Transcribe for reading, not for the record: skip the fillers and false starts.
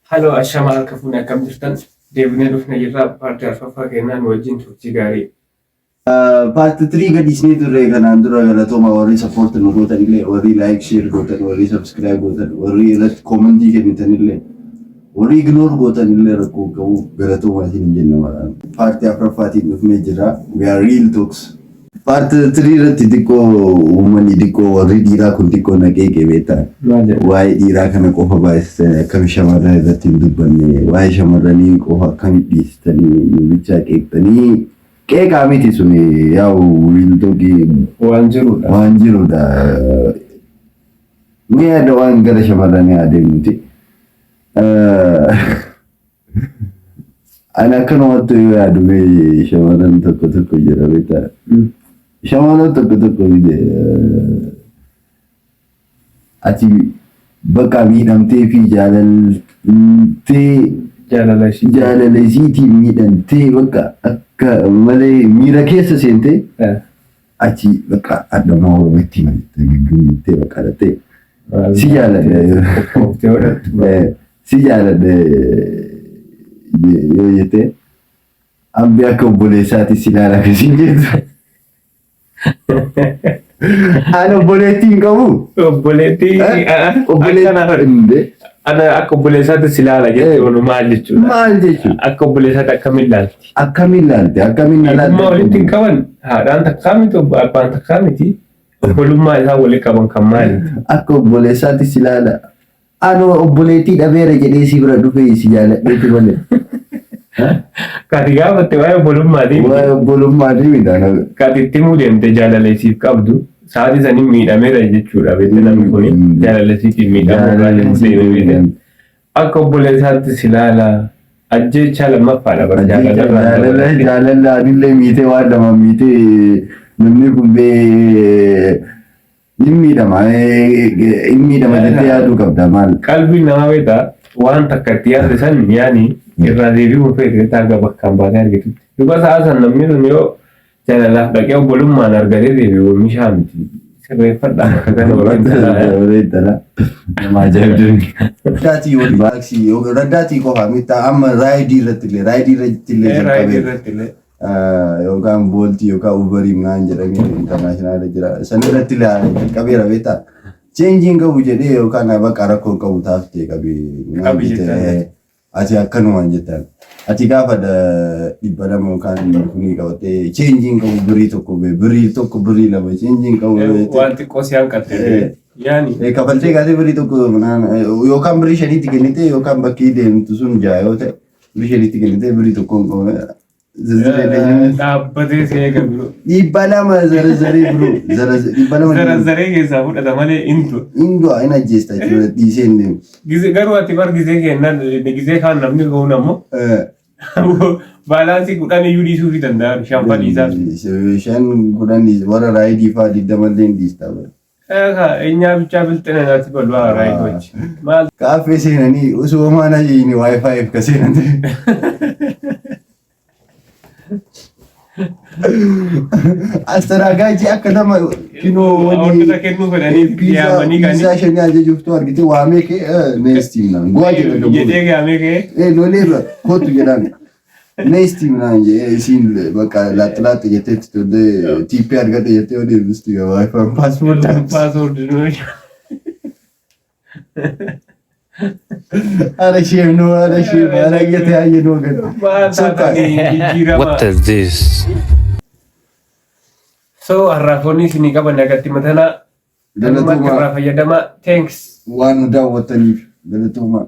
Halloo ashamaa harka fuunee akkam jirtan? Deebinee dhufne jirra paartii arfaffaa kennaan wajjin turtii gaarii. Paartii 3 gadi isinii turre kanaan dura galatooma warri support nu gootan illee warri like share gootan warri subscribe gootan warri irratti commentii kennitan illee warri ignore gootan illee rakkoo qabu galatooma isin jenna. Paartii arfaffaatiin dhufnee jirra. We are real talks. Paartii 3 irratti xiqqoo uummanni xiqqoo warri dhiiraa kun xiqqoo naqee beektaa. Waa'ee dhiiraa kana qofa baay'isanii akkam shamarran irratti hin dubbanne waa'ee shamarranii qofa akkam dhiistanii bichaa qeeqxanii qeeqaa miti sun yaa'u wiiltooqii waan jirudha. Ni yaada waan gara shamarranii adeemuti. Ani akkanumatti yoo yaadu shamarran tokko jira beektaa. Shamarran tokko ati bakka miidhamtee fi jaalalasiitiin miidhamtee bakka akka malee miira keessa seentee achi bakka addamaa oromatti malee bakka dhattee si jaaladha yoo jettee ambi akka obboleessaati si ilaala akkasiin jettu. Ana obboleettiin qabu. Obboleettii ana akka obboleessaatti si ilaala jechuun maal jechuudha? Akka obboleessaatti akkamiin ilaalti? Akkamiin ilaalti? Obbolummaa walitti hin qaban haadhaan takkaa miti abbaan takkaa miti obbolummaa isaa walitti qaban kan maaliiti? Akka obboleessaatti si ilaala. Ana obboleettii dhabeera jedhee si bira dhufee si jaaladheeti malee. Kati gaafatte waa'ee obbolummaati. Waa'ee obbolummaati midhaan. Kati itti muudamte jaalalleessiif qabdu sa'aatii sanii miidhameera jechuudha. Beekte namni kun jaalalleessiitiin miidhamuu akka obboleessaatti si ilaala. Ajjeechaa lammaffaadha bara jaalalaa anillee miitee waan lama miitee namni kun inni miidhama jettee yaaduu qabda maal. Qalbiin namaa beektaa waan takka itti yaadde san yaani irraa deebi'uun fe'ee taa'aa bakkaan baatee argitu. Duuba sa'a san namni sun yoo jaalalaaf dhaqee obbolummaan argatee deebi'u oomishaa miti. Sirreeffadhaa akka kana waliin namaa jaallatu. Raddaatii qofa miti amma raayidii irratti illee yookaan booltii yookaan uberii naan jedhamee intarnaashinaala jira. San irratti illee qabeera beektaa. Cheenjiin qabu jedhee yookaan bakka rakkoo qabu taaftee qabee. Ati akkanumaan jettaan. Ati gaafa dhibba lama yookaan kunii qabattee cheenjiin qabu birrii tokko birrii lama cheenjiin qabu. Waan xiqqoo si hanqattee yaani. Kafaltee gaatee birrii tokko yookaan birrii shaniitti kennitee yookaan bakki deemtu sun ja'a yoo ta'e birrii shaniitti kennitee birrii tokkoon qabu. Dhaabbatee si eegalu. Dhibba lama zarazaree biroo. Zarazaree keessaa fudhata malee intu. Indu hin ajjeesta jechuudha dhiisee hin deemu. Garuu ati bar gizee kennan gizee kaan namni ga'uun ammoo baalaansii 10 iyyuu dhiisuu fi danda'an shanfaa dhiisaa. 10 warra raayidii fa'aa 20 illee hin dhiistaa. Eenyaa bichaa bilxina naatti bal'aa raayidii wajji. Kaaffee seenanii osoo maana jiini waayifaayi akka seenan. Astaraagaaji akka nama kinoo wantoota kennuu fedhanii yaamanii kan piizaa shanii ajajuuftu argite waamee kee neestii naan guwaa jedha jedhee yaamee kee lolee kootu jedhaan neestii naan jedhee isiin bakka laaxilaaxi jetteetti tollee tiippii argate jettee odee bistu waayifaan paaswoordi nuu. Ara shame no, ara get aye no get. What is this? So arrafoni sini qaban nagatti matala. Daluma irraa fayyadama. Thanks. Waan daawwataniif galatuma.